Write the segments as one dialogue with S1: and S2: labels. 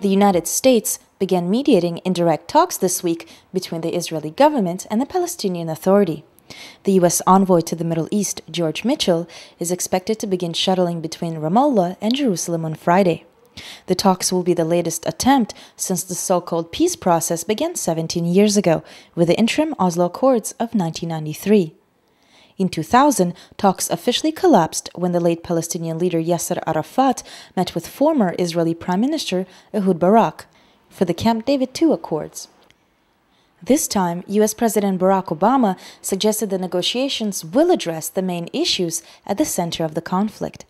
S1: The United States began mediating indirect talks this week between the Israeli government and the Palestinian Authority. The U.S. envoy to the Middle East, George Mitchell, is expected to begin shuttling between Ramallah and Jerusalem on Friday. The talks will be the latest attempt since the so-called peace process began 17 years ago with the interim Oslo Accords of 1993. In 2000, talks officially collapsed when the late Palestinian leader Yasser Arafat met with former Israeli Prime Minister Ehud Barak for the Camp David II Accords. This time, U.S. President Barack Obama suggested the negotiations will address the main issues at the center of the conflict.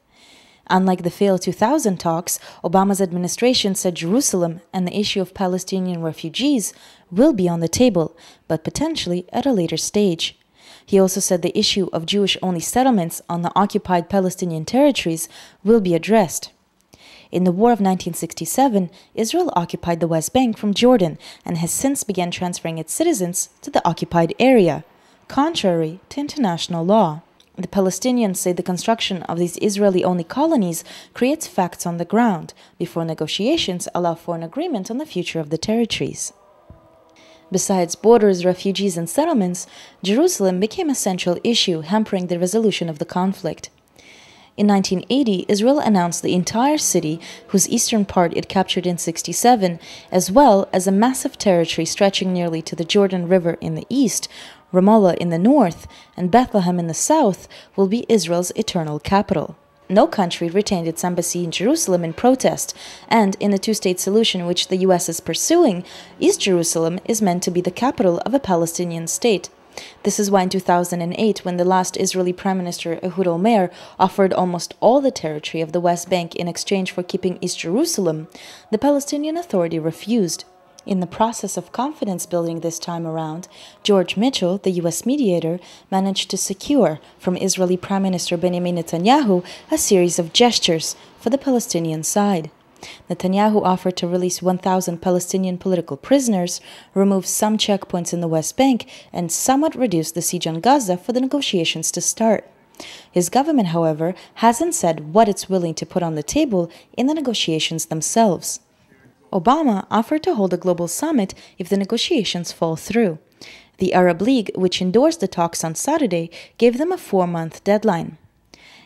S1: Unlike the failed 2000 talks, Obama's administration said Jerusalem and the issue of Palestinian refugees will be on the table, but potentially at a later stage. He also said the issue of Jewish-only settlements on the occupied Palestinian territories will be addressed. In the War of 1967, Israel occupied the West Bank from Jordan and has since begun transferring its citizens to the occupied area, contrary to international law. The Palestinians say the construction of these Israeli-only colonies creates facts on the ground before negotiations allow for an agreement on the future of the territories. Besides borders, refugees, and settlements, Jerusalem became a central issue hampering the resolution of the conflict. In 1980, Israel announced the entire city, whose eastern part it captured in 1967, as well as a massive territory stretching nearly to the Jordan River in the east, Ramallah in the north, and Bethlehem in the south, will be Israel's eternal capital. No country retained its embassy in Jerusalem in protest, and in the two-state solution which the U.S. is pursuing, East Jerusalem is meant to be the capital of a Palestinian state. This is why in 2008, when the last Israeli Prime Minister Ehud Olmert offered almost all the territory of the West Bank in exchange for keeping East Jerusalem, the Palestinian Authority refused. In the process of confidence building this time around, George Mitchell, the U.S. mediator, managed to secure from Israeli Prime Minister Benjamin Netanyahu a series of gestures for the Palestinian side. Netanyahu offered to release 1,000 Palestinian political prisoners, remove some checkpoints in the West Bank, and somewhat reduce the siege on Gaza for the negotiations to start. His government, however, hasn't said what it's willing to put on the table in the negotiations themselves. Obama offered to hold a global summit if the negotiations fall through. The Arab League, which endorsed the talks on Saturday, gave them a 4-month deadline.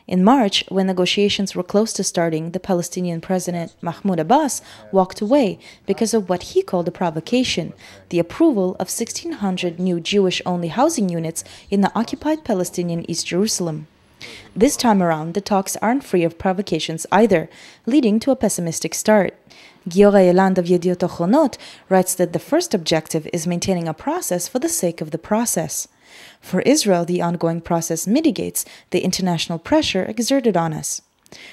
S1: In March, when negotiations were close to starting, the Palestinian President Mahmoud Abbas walked away because of what he called a provocation, the approval of 1,600 new Jewish-only housing units in the occupied Palestinian East Jerusalem. This time around, the talks aren't free of provocations either, leading to a pessimistic start. Giora Yeland of Yediot Ochronot writes that the first objective is maintaining a process for the sake of the process. For Israel, the ongoing process mitigates the international pressure exerted on us.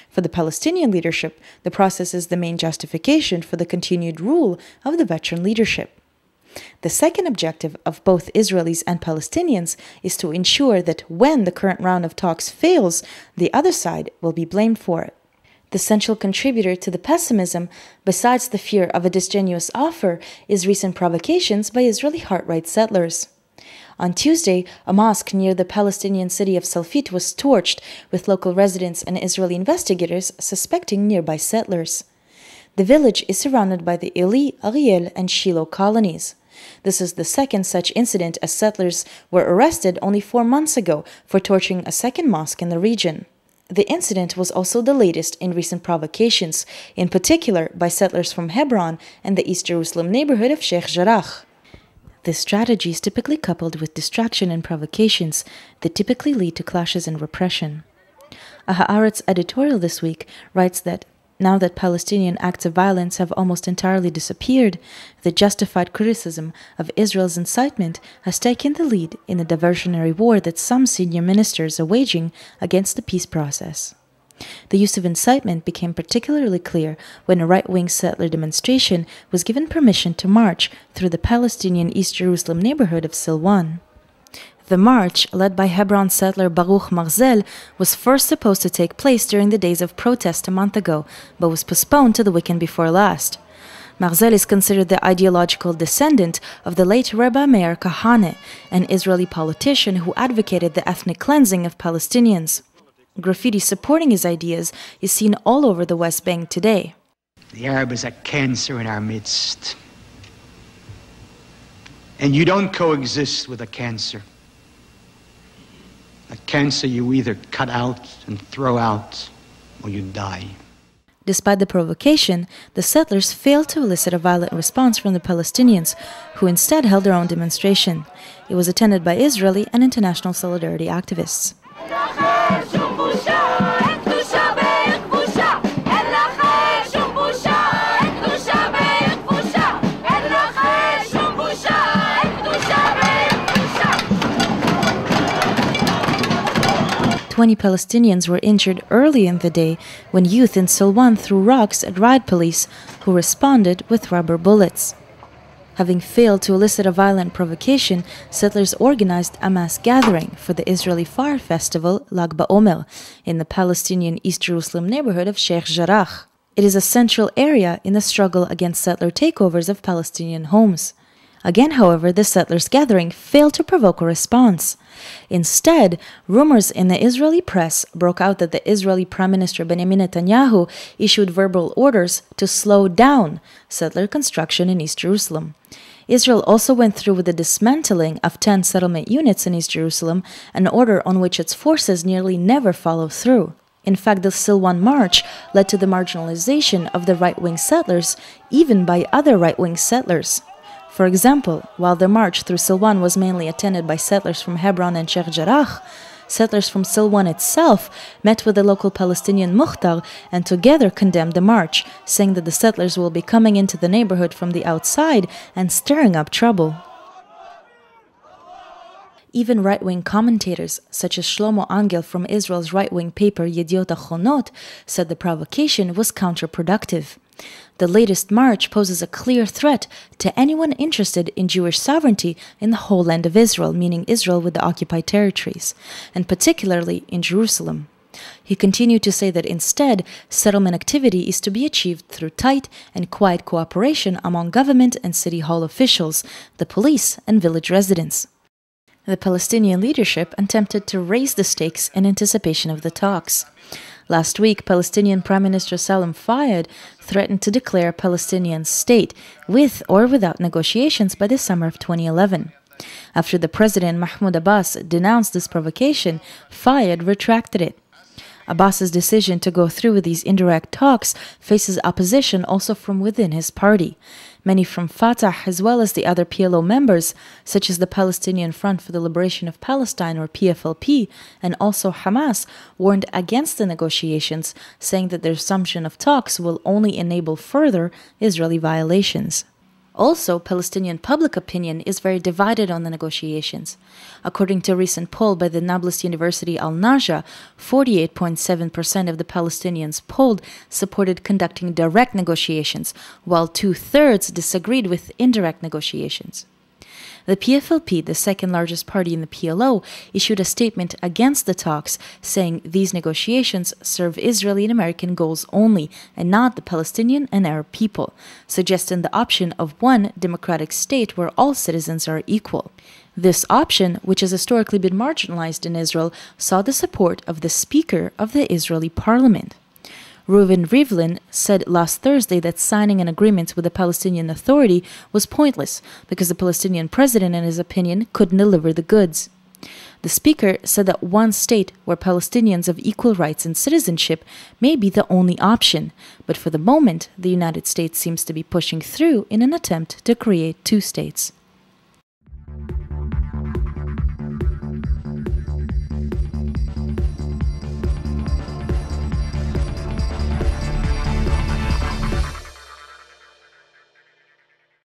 S1: For the Palestinian leadership, the process is the main justification for the continued rule of the veteran leadership. The second objective of both Israelis and Palestinians is to ensure that when the current round of talks fails, the other side will be blamed for it. The central contributor to the pessimism, besides the fear of a disingenuous offer, is recent provocations by Israeli heart-right settlers. On Tuesday, a mosque near the Palestinian city of Salfit was torched, with local residents and Israeli investigators suspecting nearby settlers. The village is surrounded by the Eli, Ariel, and Shiloh colonies. This is the second such incident, as settlers were arrested only 4 months ago for torching a second mosque in the region. The incident was also the latest in recent provocations, in particular by settlers from Hebron and the East Jerusalem neighborhood of Sheikh Jarrah. This strategy is typically coupled with distraction and provocations that typically lead to clashes and repression. A Haaretz editorial this week writes that now that Palestinian acts of violence have almost entirely disappeared, the justified criticism of Israel's incitement has taken the lead in the diversionary war that some senior ministers are waging against the peace process. The use of incitement became particularly clear when a right-wing settler demonstration was given permission to march through the Palestinian East Jerusalem neighborhood of Silwan. The march, led by Hebron settler Baruch Marzel, was first supposed to take place during the days of protest a month ago, but was postponed to the weekend before last. Marzel is considered the ideological descendant of the late Rebbe Meir Kahane, an Israeli politician who advocated the ethnic cleansing of Palestinians. Graffiti supporting his ideas is seen all over the West Bank today.
S2: The Arab is a cancer in our midst. And you don't coexist with a cancer. A cancer you either cut out and throw out, or you die.
S1: Despite the provocation, the settlers failed to elicit a violent response from the Palestinians, who instead held their own demonstration. It was attended by Israeli and international solidarity activists. Twenty Palestinians were injured early in the day when youth in Silwan threw rocks at riot police, who responded with rubber bullets. Having failed to elicit a violent provocation, settlers organized a mass gathering for the Israeli fire festival Lag BaOmer in the Palestinian East Jerusalem neighborhood of Sheikh Jarrah. It is a central area in the struggle against settler takeovers of Palestinian homes. Again, however, the settlers' gathering failed to provoke a response. Instead, rumors in the Israeli press broke out that the Israeli Prime Minister Benjamin Netanyahu issued verbal orders to slow down settler construction in East Jerusalem. Israel also went through with the dismantling of 10 settlement units in East Jerusalem, an order on which its forces nearly never follow through. In fact, the Silwan March led to the marginalization of the right-wing settlers, even by other right-wing settlers. For example, while the march through Silwan was mainly attended by settlers from Hebron and Sheikh Jarrah, settlers from Silwan itself met with the local Palestinian Mukhtar and together condemned the march, saying that the settlers will be coming into the neighborhood from the outside and stirring up trouble. Even right-wing commentators, such as Shlomo Angel from Israel's right-wing paper Yediot Achronot, said the provocation was counterproductive. The latest march poses a clear threat to anyone interested in Jewish sovereignty in the whole land of Israel, meaning Israel with the occupied territories, and particularly in Jerusalem. He continued to say that instead, settlement activity is to be achieved through tight and quiet cooperation among government and city hall officials, the police, and village residents. The Palestinian leadership attempted to raise the stakes in anticipation of the talks. Last week, Palestinian Prime Minister Salam Fayyad threatened to declare a Palestinian state, with or without negotiations, by the summer of 2011. After the President Mahmoud Abbas denounced this provocation, Fayyad retracted it. Abbas's decision to go through with these indirect talks faces opposition also from within his party. Many from Fatah, as well as the other PLO members, such as the Palestinian Front for the Liberation of Palestine, or PFLP, and also Hamas, warned against the negotiations, saying that the resumption of talks will only enable further Israeli violations. Also, Palestinian public opinion is very divided on the negotiations. According to a recent poll by the Nablus University Al-Najah, 48.7% of the Palestinians polled supported conducting direct negotiations, while 2/3 disagreed with indirect negotiations. The PFLP, the second largest party in the PLO, issued a statement against the talks, saying these negotiations serve Israeli and American goals only, and not the Palestinian and Arab people, suggesting the option of one democratic state where all citizens are equal. This option, which has historically been marginalized in Israel, saw the support of the Speaker of the Israeli Parliament. Reuven Rivlin said last Thursday that signing an agreement with the Palestinian Authority was pointless because the Palestinian president, in his opinion, couldn't deliver the goods. The speaker said that one state where Palestinians have equal rights and citizenship may be the only option, but for the moment, the United States seems to be pushing through in an attempt to create two states.